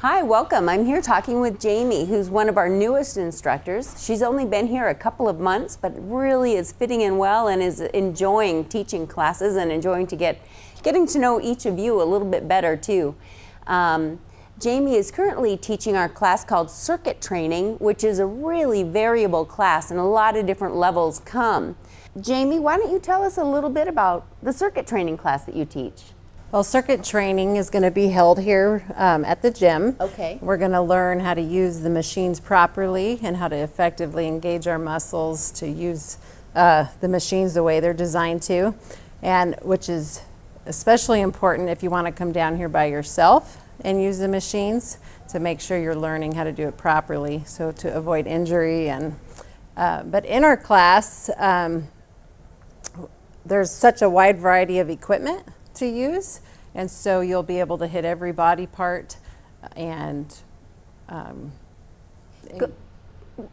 Hi, welcome. I'm here talking with Jamie, who's one of our newest instructors. She's only been here a couple of months, but really is fitting in well and is enjoying teaching classes and enjoying getting to know each of you a little bit better too. Jamie is currently teaching our class called Circuit Training, which is a really variable class and a lot of different levels come. Jamie, why don't you tell us a little bit about the circuit training class that you teach? Well, circuit training is going to be held here at the gym. Okay. We're going to learn how to use the machines properly and how to effectively engage our muscles to use the machines the way they're designed to, and which is especially important if you want to come down here by yourself and use the machines, to make sure you're learning how to do it properly, so to avoid injury. And but in our class, there's such a wide variety of equipment to use, and so you'll be able to hit every body part. And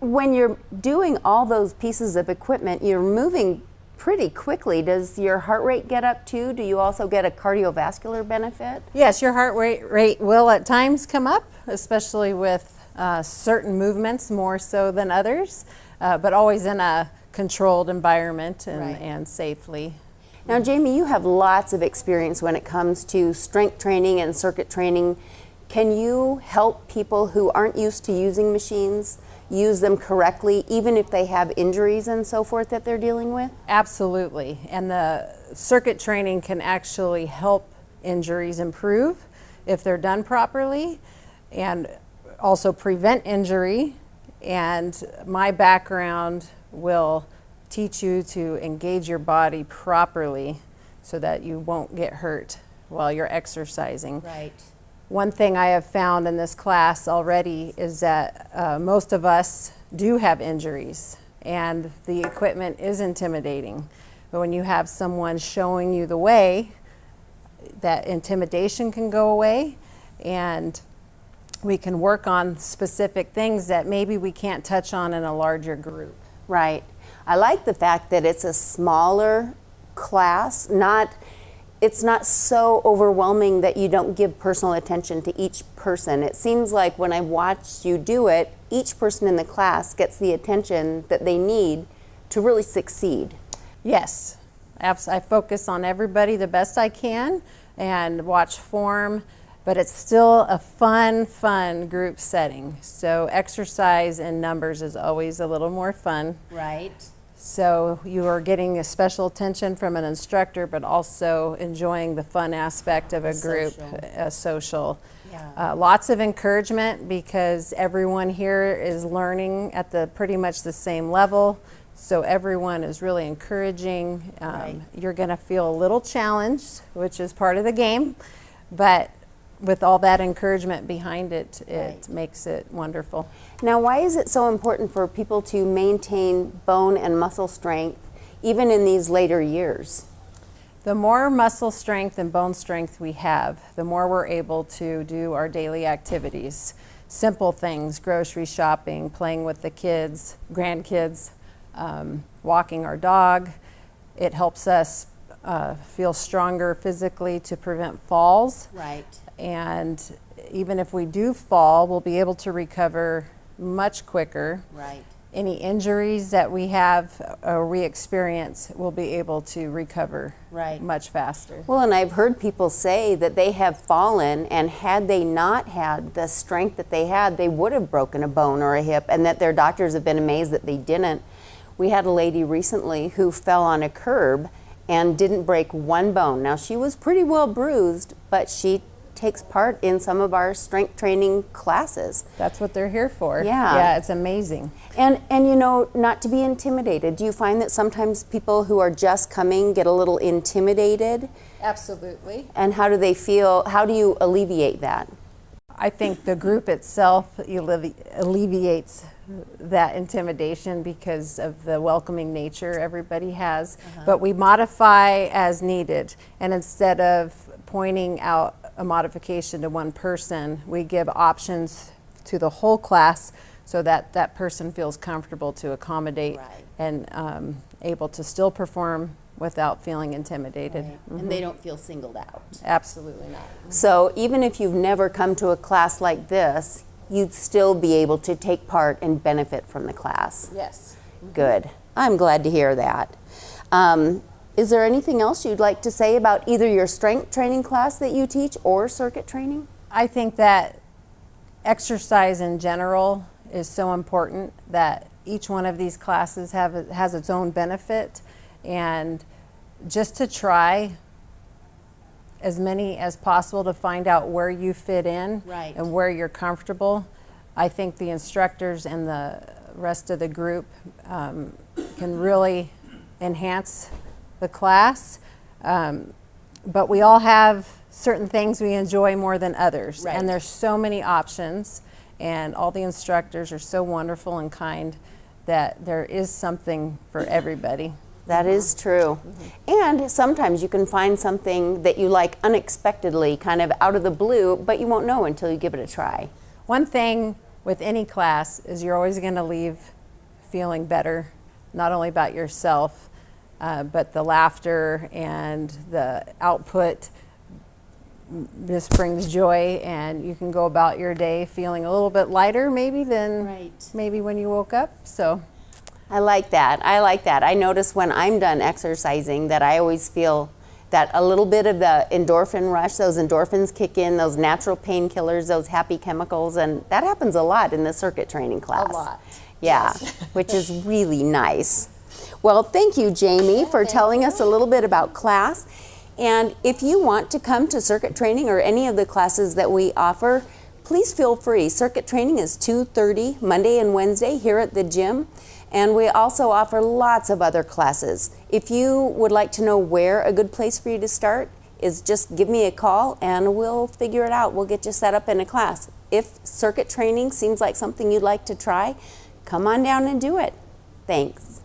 when you're doing all those pieces of equipment, you're moving pretty quickly. Does your heart rate get up too? Do you also get a cardiovascular benefit? yes, your heart rate will at times come up, especially with certain movements more so than others, but always in a controlled environment and, Right. and safely. Now, Jamie, you have lots of experience when it comes to strength training and circuit training. Can you help people who aren't used to using machines use them correctly, even if they have injuries and so forth that they're dealing with? Absolutely. And the circuit training can actually help injuries improve if they're done properly, and also prevent injury. And my background will teach you to engage your body properly so that you won't get hurt while you're exercising. Right. One thing I have found in this class already is that most of us do have injuries, and the equipment is intimidating. But when you have someone showing you the way, that intimidation can go away, and we can work on specific things that maybe we can't touch on in a larger group. Right. I like the fact that it's a smaller class. It's not so overwhelming that you don't give personal attention to each person. It seems like when I watch you do it, each person in the class gets the attention that they need to really succeed. Yes, I focus on everybody the best I can and watch form, but it's still a fun group setting. So exercise in numbers is always a little more fun. Right. So you are getting a special attention from an instructor, but also enjoying the fun aspect of a group, social. Yeah. Lots of encouragement, because everyone here is learning at pretty much the same level. So everyone is really encouraging. Right. You're going to feel a little challenged, which is part of the game, but with all that encouragement behind it, it makes it wonderful. Now, why is it so important for people to maintain bone and muscle strength even in these later years? The more muscle strength and bone strength we have, the more we're able to do our daily activities. Simple things, grocery shopping, playing with the kids, grandkids, walking our dog. It helps us feel stronger physically to prevent falls. Right. And even if we do fall, we'll be able to recover much quicker. Right. Any injuries that we have or we experience, we'll be able to recover much faster. Well, and I've heard people say that they have fallen, and had they not had the strength that they had, they would have broken a bone or a hip, and that their doctors have been amazed that they didn't. We had a lady recently who fell on a curb and didn't break one bone. Now, she was pretty well bruised, but she takes part in some of our strength training classes. That's what they're here for. Yeah. Yeah, it's amazing. And you know, not to be intimidated. Do you find that sometimes people who are just coming get a little intimidated? Absolutely. And how do they feel? How do you alleviate that? I think the group itself alleviates that intimidation because of the welcoming nature everybody has. But we modify as needed. And instead of pointing out a modification to one person, we give options to the whole class so that that person feels comfortable to accommodate and able to still perform without feeling intimidated. And they don't feel singled out. Absolutely not. So even if you've never come to a class like this, you'd still be able to take part and benefit from the class. Yes. Good. I'm glad to hear that. Is there anything else you'd like to say about either your strength training class that you teach or circuit training? I think that exercise in general is so important that each one of these classes has its own benefit, and just to try as many as possible to find out where you fit in Right. and where you're comfortable. I think the instructors and the rest of the group can really enhance the class, but we all have certain things we enjoy more than others. Right. And there's so many options, and all the instructors are so wonderful and kind that there is something for everybody. That is true. And sometimes you can find something that you like unexpectedly, kind of out of the blue, but you won't know until you give it a try. One thing with any class is you're always going to leave feeling better, not only about yourself, but the laughter and the output just brings joy, and you can go about your day feeling a little bit lighter maybe than Right. maybe when you woke up. So I like that. I like that. I notice when I'm done exercising that I always feel that a little bit of the endorphin rush, those endorphins kick in, those natural painkillers, those happy chemicals, and that happens a lot in the circuit training class. lot. Yeah, which is really nice. Well, thank you, Jamie, for telling us a little bit about class. And if you want to come to circuit training or any of the classes that we offer, please feel free. Circuit training is 2:30 Monday and Wednesday here at the gym. And we also offer lots of other classes. If you would like to know where a good place for you to start is, just give me a call and we'll figure it out. We'll get you set up in a class. If circuit training seems like something you'd like to try, come on down and do it. Thanks.